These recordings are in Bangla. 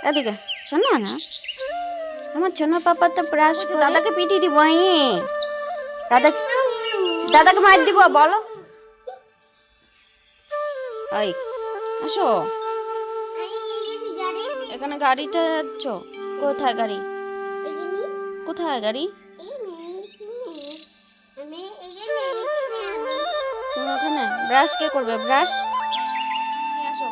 এদিকে শোনো না, আমার ছোট পাপা তো ব্রাশ করে দাদাকে পিটি দিব। দাদাকে মার দিব, বলো। এই আসো, এখানে গাড়িটা যাচ্ছ কোথায়? গাড়ি কোথায়? গাড়ি তুমি ওখানে ব্রাশ কে করবে? ব্রাশ আসো।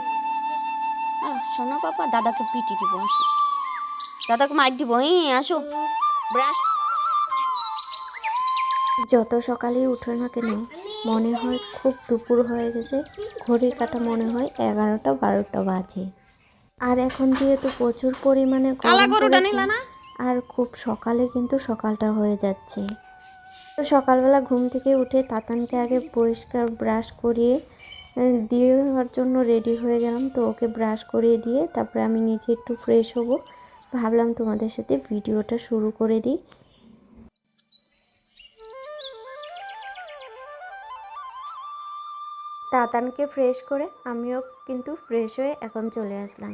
শোনো পাপা, দাদাকে পিটি দিব, আসো। দাদাকে মার দিব, আসো। ব্রাশ যত সকালেই উঠো না কেন মনে হয় খুব দুপুর হয়ে গেছে, ঘড়ির কাঁটা মনে হয় 11টা 12টা বাজে। আর এখন যেহেতু প্রচুর পরিমাণে গরম পড়েছে আর খুব সকালে কিন্তু সকালটা হয়ে যাচ্ছে। তো সকালবেলা ঘুম থেকে উঠে তাতানকে আগে পরিষ্কার ব্রাশ করিয়ে দিয়ে হওয়ার জন্য রেডি হয়ে গেলাম। তো ওকে ব্রাশ করিয়ে দিয়ে তারপরে আমি নিজে একটু ফ্রেশ হব, ভাবলাম তোমাদের সাথে ভিডিওটা শুরু করে দিই। তাতানকে ফ্রেশ করে আমিও কিন্তু ফ্রেশ হয়ে এখন চলে আসলাম।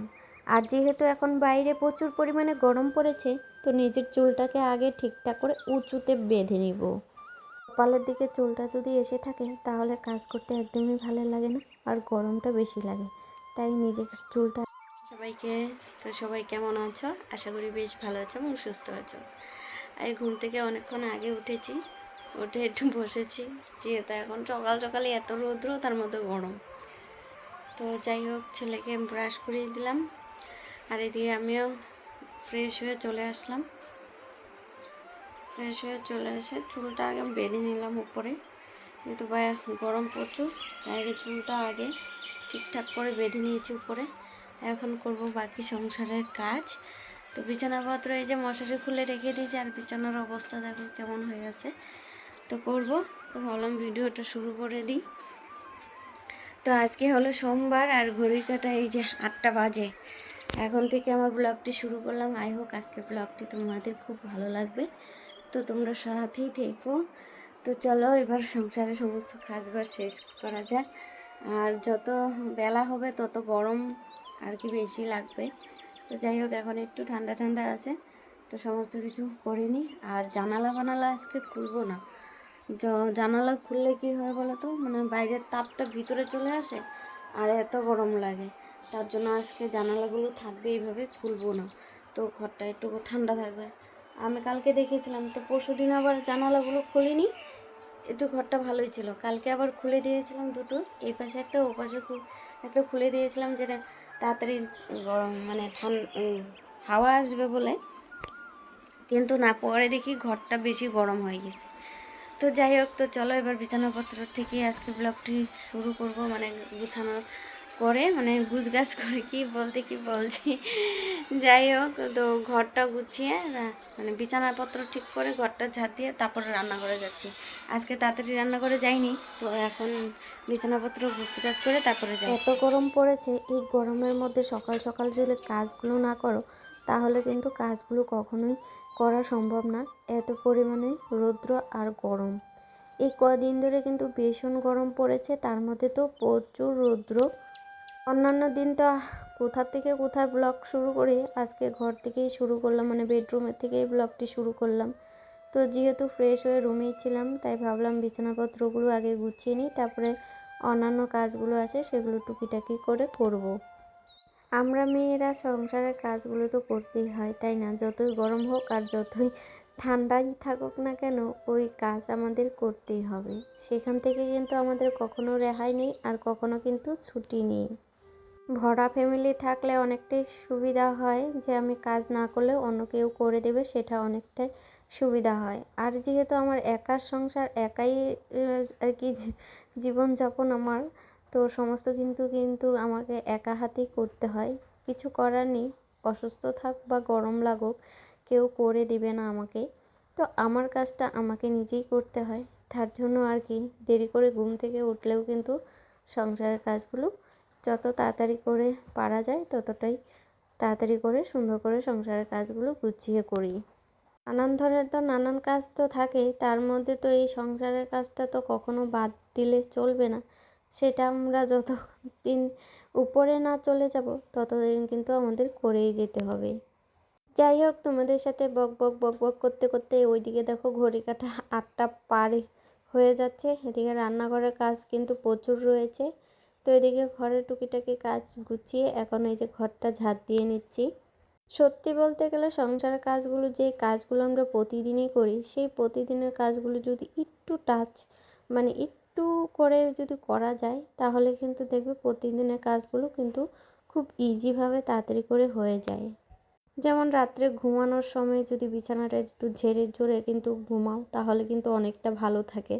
আর যেহেতু এখন বাইরে প্রচুর পরিমাণে গরম পড়েছে, তো নিজের চুলটাকে আগে ঠিকঠাক করে উঁচুতে বেঁধে নিব। কপালের দিকে চুলটা যদি এসে থাকে তাহলে কাজ করতে একদমই ভালো লাগে না, আর গরমটা বেশি লাগে। তাই নিজের চুলটা সবাইকে, তো সবাই কেমন আছো? আশা করি বেশ ভালো আছো এবং সুস্থ আছো। এই ঘুম থেকে অনেকক্ষণ আগে উঠেছি, উঠে একটু বসেছি, যেহেতু এখন সকাল সকালে এত রৌদ্র, তার মধ্যে গরম। তো যাই হোক, ছেলেকে ব্রাশ করিয়ে দিলাম, আর এদিকে আমিও ফ্রেশ হয়ে চলে আসলাম। ফ্রেশ হয়ে চলে এসে চুলটা আগে বেঁধে নিলাম উপরে, যেহেতু গরম প্রচুর, তাই আগে চুলটা আগে ঠিকঠাক করে বেঁধে নিয়েছি উপরে। এখন করব বাকি সংসারের কাজ। তো বিছানাপত্র এই যে মশারি খুলে রেখে দিয়েছি, আর বিছানার অবস্থা দেখো কেমন হয়ে গেছে। তো করব, তো ভাবলাম ভিডিওটা শুরু করে দিই। তো আজকে হলো সোমবার, আর ঘড়ির কাঁটা এই যে 8টা বাজে। এখন থেকে আমার ব্লগটি শুরু করলাম। আই হোক আজকের ব্লগটি তোমাদের খুব ভালো লাগবে, তো তোমরা সাথেই থেকো। তো চলো এবার সংসারে সমস্ত কাজবাজ শেষ করা যাক। আর যত বেলা হবে তত গরম আর কি বেশি লাগবে। তো যাই হোক, এখন একটু ঠান্ডা ঠান্ডা আছে, তো সমস্ত কিছু করে নিই। আর জানালা আজকে খুলবো না। জানালা খুললে কি হয় বলো তো, মানে বাইরের তাপটা ভিতরে চলে আসে আর এত গরম লাগে। তার জন্য আজকে জানালাগুলো থাকবে এইভাবে, খুলবো না। তো ঘরটা একটু ঠান্ডা থাকবে। আমি কালকে দেখেছিলাম, তো পরশুদিন আবার জানালাগুলো খুলিনি, একটু ঘরটা ভালোই ছিল। কালকে আবার খুলে দিয়েছিলাম দুটো, এই পাশে একটা ও পাশে একটা খুলে দিয়েছিলাম, যেটা তাড়াতাড়ি গরম মানে হাওয়া আসবে বলে। কিন্তু না, পরে দেখি ঘরটা বেশি গরম হয়ে গেছে। তো যাই হোক, তো চলো এবার বিছানাপত্র থেকে আজকে ব্লগটি শুরু করব। মানে গুছানো করে, মানে গুছগাছ করে কি বলছি, যাই হোক, তো ঘরটা গুছিয়ে মানে বিছানাপত্র ঠিক করে ঘরটা ঝাঁট দিয়ে তারপরে রান্না করে যাচ্ছি। আজকে তাড়াতাড়ি রান্না করে যাইনি, তো এখন বিছানাপত্র গুছগাছ করে তারপরে যাই। এত গরম পড়েছে, এই গরমের মধ্যে সকাল সকাল যদি কাজগুলো না করো তাহলে কিন্তু কাজগুলো কখনোই করা সম্ভব না। এত পরিমাণে রৌদ্র আর গরম, এই কদিন ধরে কিন্তু ভীষণ গরম পড়েছে, তার মধ্যে তো প্রচুর রৌদ্র। অন্যান্য দিন তো কোথা থেকে কোথায় ব্লগ শুরু করি, আজকে ঘর থেকেই শুরু করলাম, মানে বেডরুমের থেকেই ব্লগটি শুরু করলাম। তো যেহেতু ফ্রেশ হয়ে রুমেই ছিলাম, তাই ভাবলাম বিছানাপত্রগুলো আগে গুছিয়ে নিই, তারপরে অন্যান্য কাজগুলো আছে সেগুলো টুকিটাকি করে করব। আমরা মেয়েরা সংসারের কাজগুলো তো করতেই হয়, তাই না? যতই গরম হোক আর যতই ঠান্ডাই থাকুক না কেন, ওই কাজ আমাদের করতেই হবে। সেখান থেকে কিন্তু আমাদের কখনো রেহাই নেই, আর কখনো কিন্তু ছুটি নেই। ভরা ফ্যামিলি থাকলে অনেকটাই সুবিধা হয়, যে আমি কাজ না করলেও অন্য কেউ করে দেবে, সেটা অনেকটাই সুবিধা হয়। আর যেহেতু আমার একার সংসার, একাই আর কি জীবনযাপন আমার, তো সমস্ত কিন্তু আমাকে একা হাতেই করতে হয়। কিছু করার নেই, অসুস্থ থাক বা গরম লাগুক, কেউ করে দিবে না আমাকে। তো আমার কাজটা আমাকে নিজেই করতে হয়। তার জন্য আর কি দেরি করে ঘুম থেকে উঠলেও কিন্তু সংসারের কাজগুলো যত তাড়াতাড়ি করে পারা যায় ততটাই তাড়াতাড়ি করে সুন্দর করে সংসারের কাজগুলো গুছিয়ে করি। নানান ধরনের তো নানান কাজ তো থাকেই, তার মধ্যে তো এই সংসারের কাজটা তো কখনো বাদ দিলে চলবে না। সেটা আমরা যতদিন উপরে না চলে যাব ততদিন কিন্তু আমাদের করেই যেতে হবে। যাই হোক, তোমাদের সাথে বক বক বক বক করতে করতে ওইদিকে দেখো ঘড়ি কাঁটা 8টা পার হয়ে যাচ্ছে। এদিকে রান্নাঘরের কাজ কিন্তু প্রচুর রয়েছে। তো এদিকে ঘরের টুকিটাকি কাজ গুছিয়ে এখন এই যে ঘরটা ঝাড় দিয়ে নিচ্ছি। সত্যি বলতে গেলে সংসারের কাজগুলো যে কাজগুলো আমরা প্রতিদিনই করি, সেই প্রতিদিনের কাজগুলো যদি একটু একটু করে যদি করা যায় তাহলে কিন্তু দেখবে প্রতিদিনের কাজগুলো কিন্তু খুব ইজিভাবে তাড়াতাড়ি করে হয়ে যায়। যেমন রাত্রে ঘুমানোর সময় যদি বিছানাটা একটু ঝেড়ে ঝুড়ে কিন্তু ঘুমাও তাহলে কিন্তু অনেকটা ভালো থাকে,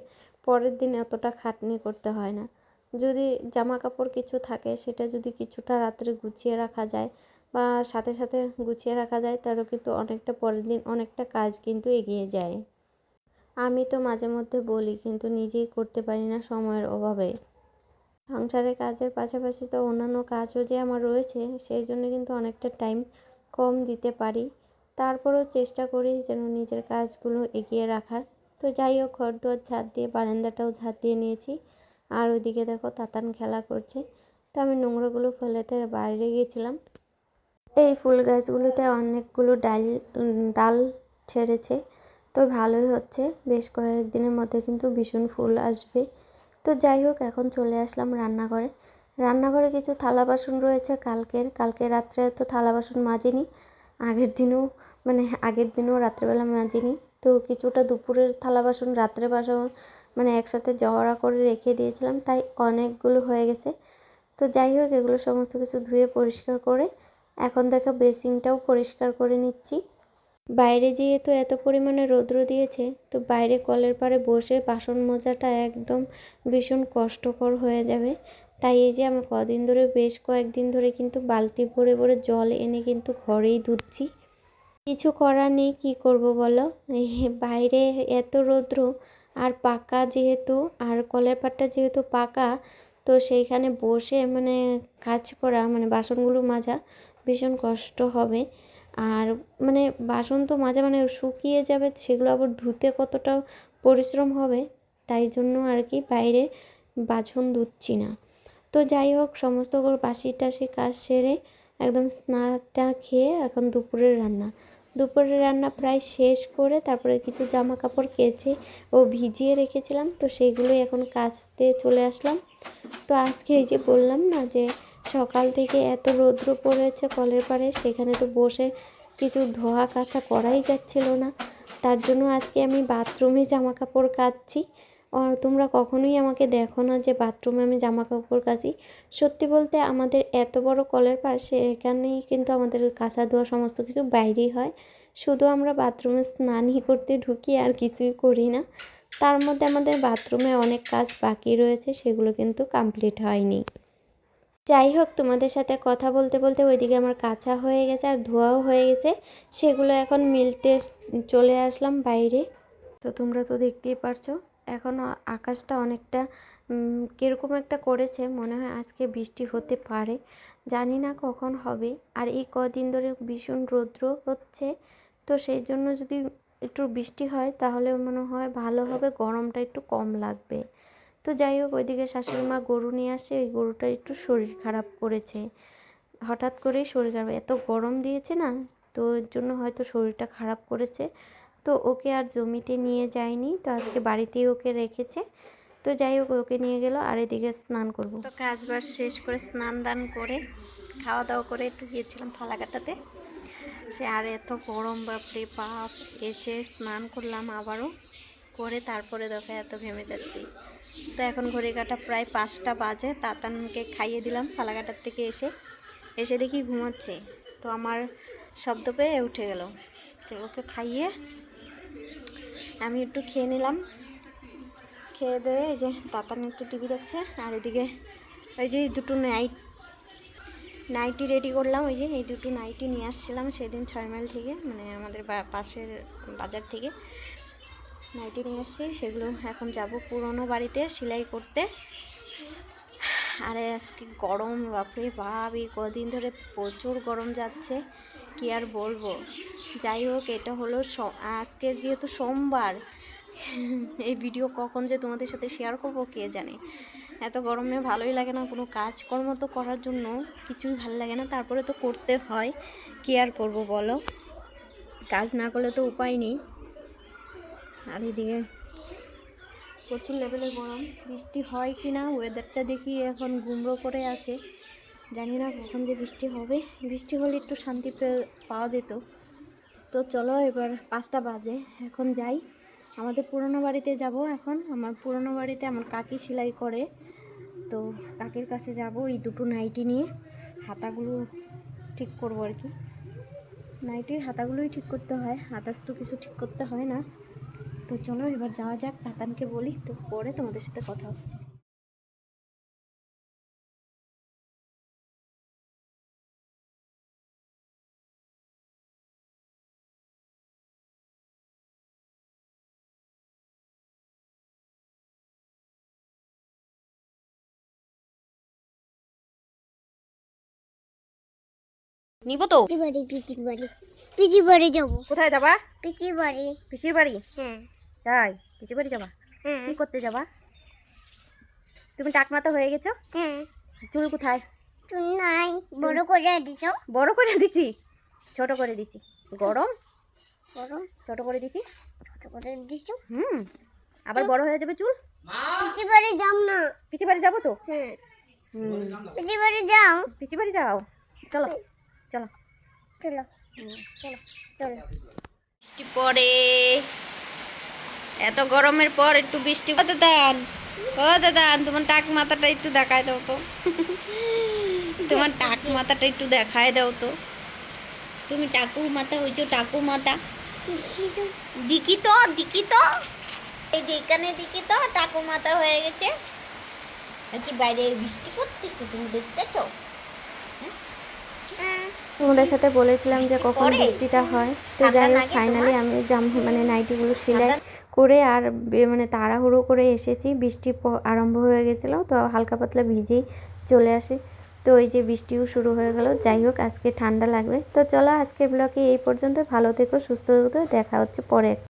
পরের দিন অতটা খাটনি করতে হয় না। যদি জামা কাপড় কিছু থাকে সেটা যদি কিছুটা রাত্রে গুছিয়ে রাখা যায় বা সাথে সাথে গুছিয়ে রাখা যায় তাহলে কিন্তু অনেকটা পরের দিন অনেকটা কাজ কিন্তু এগিয়ে যায়। আমি তো মাঝে মধ্যে বলি কিন্তু নিজেই করতে পারি না সময়ের অভাবে। সংসারের কাজের পাশাপাশি তো অন্যান্য কাজও যে আমার রয়েছে, সেই জন্য কিন্তু অনেকটা টাইম কম দিতে পারি। তারপরেও চেষ্টা করি যেন নিজের কাজগুলো এগিয়ে রাখার। তো যাই হোক, ঘর দুয়ার ঝাড় দিয়ে বারান্দাটাও ঝাড় দিয়ে নিয়েছি। আর ওইদিকে দেখো তাতান খেলা করছে। তো আমি নোংরাগুলো ফেলেতে বাইরে গিয়েছিলাম। এই ফুল গাছগুলোতে অনেকগুলো ডাল ছেড়েছে, তো ভালোই হচ্ছে। বেশ কয়েকদিনের মধ্যে কিন্তু ভীষণ ফুল আসবে। তো যাই হোক, এখন চলে আসলাম রান্নাঘরে। রান্নাঘরে কিছু থালা বাসন রয়েছে কালকে রাত্রে তো থালা বাসন মাজিনি। আগের দিনও রাত্রেবেলা মাজিনি। তো কিছুটা দুপুরের থালা বাসন রাত্রে বাসন একসাথে জড়া করে রেখে দিয়েছিলাম, তাই অনেকগুলো হয়ে গেছে। তো যাই হোক, এগুলো সমস্ত কিছু ধুয়ে পরিষ্কার করে এখন দেখো বেসিনটাও পরিষ্কার করে নিচ্ছি। বাইরে যেহেতু এত পরিমাণে রৌদ্র দিয়েছে, তো বাইরে কলের পাড়ে বসে বাসন মোজাটা একদম ভীষণ কষ্টকর হয়ে যাবে। তাই এই যে আমি বেশ কয়েকদিন ধরে কিন্তু বালতি ভরে ভরে জল এনে কিন্তু ঘরেই ধুচ্ছি। কিছু করার নেই, কী করব বলো। এই বাইরে এত রৌদ্র আর পাকা যেহেতু, আর কলের পাড়টা যেহেতু পাকা, তো সেইখানে বসে কাজ করা বাসনগুলো মাজা ভীষণ কষ্ট হবে। আর বাসন তো মাজা শুকিয়ে যাবে, সেগুলো আবার ধুতে কতটা পরিশ্রম হবে, তাই জন্য আর কি বাইরে বাসন ধুচ্ছি না। তো যাই হোক, সমস্ত বাসি টাসি কাজ সেরে একদম স্নানটা খেয়ে এখন দুপুরের রান্না প্রায় শেষ করে তারপরে কিছু জামা কাপড় কেচে ও ভিজিয়ে রেখেছিলাম, তো সেইগুলোই এখন কাচতে চলে আসলাম। তো আজকে এই যে বললাম না যে সকাল থেকে এত রৌদ্র পড়েছে কলের পাড়ে, সেখানে তো বসে কিছু ধোয়া কাচা করাই যাচ্ছিল না। তার জন্য আজকে আমি বাথরুমে জামা কাপড় কাচছি। আর তোমরা কখনোই আমাকে দেখো না যে বাথরুমে আমি জামা কাপড় কাচি। সত্যি বলতে আমাদের এত বড় কলের পাড়, সেখানেই কিন্তু আমাদের কাচা ধোয়া সমস্ত কিছু বাইরেই হয়। শুধু আমরা বাথরুমে স্নানই করতে ঢুকি আর কিছুই করি না। তার মধ্যে আমাদের বাথরুমে অনেক কাজ বাকি রয়েছে, সেগুলো কিন্তু কমপ্লিট হয়নি। যাই হোক, তোমাদের সাথে কথা বলতে বলতে ওইদিকে আমার কাঁচা হয়ে গেছে আর ধোয়াও হয়ে গেছে, সেগুলো এখন মিলতে চলে আসলাম বাইরে। তো তোমরা তো দেখতেই পারছো এখনও আকাশটা অনেকটা কীরকম একটা করেছে, মনে হয় আজকে বৃষ্টি হতে পারে, জানি না কখন হবে। আর এই কদিন ধরে ভীষণ রৌদ্র হচ্ছে, তো সেই জন্য যদি একটু বৃষ্টি হয় তাহলে মনে হয় ভালো হবে, গরমটা একটু কম লাগবে। তো যাই হোক, ওইদিকে শাশুড়ি মা গরু নিয়ে আসছে, ওই গরুটা একটু শরীর খারাপ করেছে, হঠাৎ করেই শরীর খারাপ, এত গরম দিয়েছে না, তো এর জন্য হয়তো শরীরটা খারাপ করেছে। তো ওকে আর জমিতে নিয়ে যায়নি, তো আজকে বাড়িতেই ওকে রেখেছে। তো যাই হোক, ওকে নিয়ে গেল আর এদিকে স্নান করব। তো কাজ বাজ শেষ করে স্নান দান করে খাওয়া দাওয়া করে একটু গিয়েছিলাম ফালাকাটাতে। সে আর এত গরম, বাপরে বাপ, এসে স্নান করলাম আবারও, করে তারপরে দেখো এত ঘেমে যাচ্ছি। তো এখন ঘড়ি কাটা প্রায় 5টা বাজে। তাতানকে খাইয়ে দিলাম ফালাকাটার থেকে এসে দেখি ঘুমাচ্ছে। তো আমার শব্দ পেয়ে উঠে গেল, তো ওকে খাইয়ে আমি একটু খেয়ে নিলাম। খেয়ে দিয়ে এই যে তাতান একটু টিভি দেখছে, আর এদিকে ওই যে দুটো নাইটি রেডি করলাম। ওই যে এই দুটো নাইটি নিয়ে আসছিলাম সেদিন 6 মাইল থেকে, আমাদের পাশের বাজার থেকে। নাইটি নিয়ে এসেছি, সেগুলো এখন যাব পুরনো বাড়িতে সেলাই করতে। আরে আজকে গরম, বাপরে বাপ, এই কদিন ধরে প্রচুর গরম যাচ্ছে, কি আর বলবো। যাই হোক, এটা হলো আজকে যেহেতু সোমবার, এই ভিডিও কখন যে তোমাদের সাথে শেয়ার করবো কে জানে। এত গরমে ভালোই লাগে না, কোনো কাজকর্ম তো করার জন্য কিছুই ভালো লাগে না, তারপরে তো করতে হয়, কি আর করবো বলো, কাজ না করলে তো উপায় নেই। আর এদিকে প্রচুর লেভেলের গরম, বৃষ্টি হয় কি না, ওয়েদারটা দেখি এখন গুমড়ো করে আছে, জানি না কখন যে বৃষ্টি হবে। বৃষ্টি হলে একটু শান্তি পাওয়া যেত। তো চলো, এবার 5টা বাজে, এখন যাই আমাদের পুরনো বাড়িতে যাব। এখন আমার পুরনো বাড়িতে আমার কাকি সেলাই করে, তো কাকির কাছে যাব এই দুটো নাইটি নিয়ে, হাতাগুলো ঠিক করবো আর কি। নাইটির হাতাগুলোই ঠিক করতে হয়, আদার্স তো কিছু ঠিক করতে হয় না। তো চলো এবার যাওয়া যাক, তাতানকে বলি, তো পরে তোমাদের সাথে কথা হচ্ছে। নিব তো, পিচির বাড়ি যাবো। কোথায় যাবা? পিচির বাড়ি। পিসির বাড়ি? হ্যাঁ তাই, পিসির বাড়ি যাবা? হ্যাঁ কি করতে যাবা? তুমি টাকমাতা হয়ে গেছো? হ্যাঁ। চুল কোথায়? তুই নাই, বড় করে দিছ। বড় করে দিছি? ছোট করে দিছি। গরম, বড় ছোট করে দিছি। ছোট করে দিছ। আবার বড় হয়ে যাবে চুল। পিচির বাড়ি যাও না। পিসির বাড়ি যাবো তো। হ্যাঁ, পিচির বাড়ি যাও। পিসির বাড়ি যাও, চলো চলো চলো চলো চলো। বৃষ্টি পড়ে, এত গরমের পর একটু বৃষ্টি। ও দাদান, ও দাদান, তোমার টাক মাথাটা একটু দেখায় দাও তো, তোমার টাক মাথাটা একটু দেখায় দাও তো। তুমি টাকু মাথা হয়েছো, টাকু মাথা। দিকি তো, দিকি তো, এই যে এখানে দিকি তো, টাকু মাথা হয়ে গেছে। আর কি বাইরে বৃষ্টি করতেছে, তুমি দেখতেছো? তোমাদের সাথে বলেছিলাম যে কখন পড়ে? বৃষ্টিটা হয়, তো ঠান্ডা যাই হোক লাগে ফাইনালি তোমার? আমি মানে নাইটিগুলো সেলাই করে আর মানে তাড়াহুড়ো করে এসেছি। বৃষ্টি আরম্ভ হয়ে গেছিলো, তো হালকা পাতলা ভিজেই চলে আসে। তো ওই যে বৃষ্টিও শুরু হয়ে গেল। যাই হোক, আজকে ঠান্ডা লাগবে। তো চলো আজকের ব্লগে এই পর্যন্ত, ভালো থেকো, সুস্থ থেকো, দেখা হচ্ছে পরে।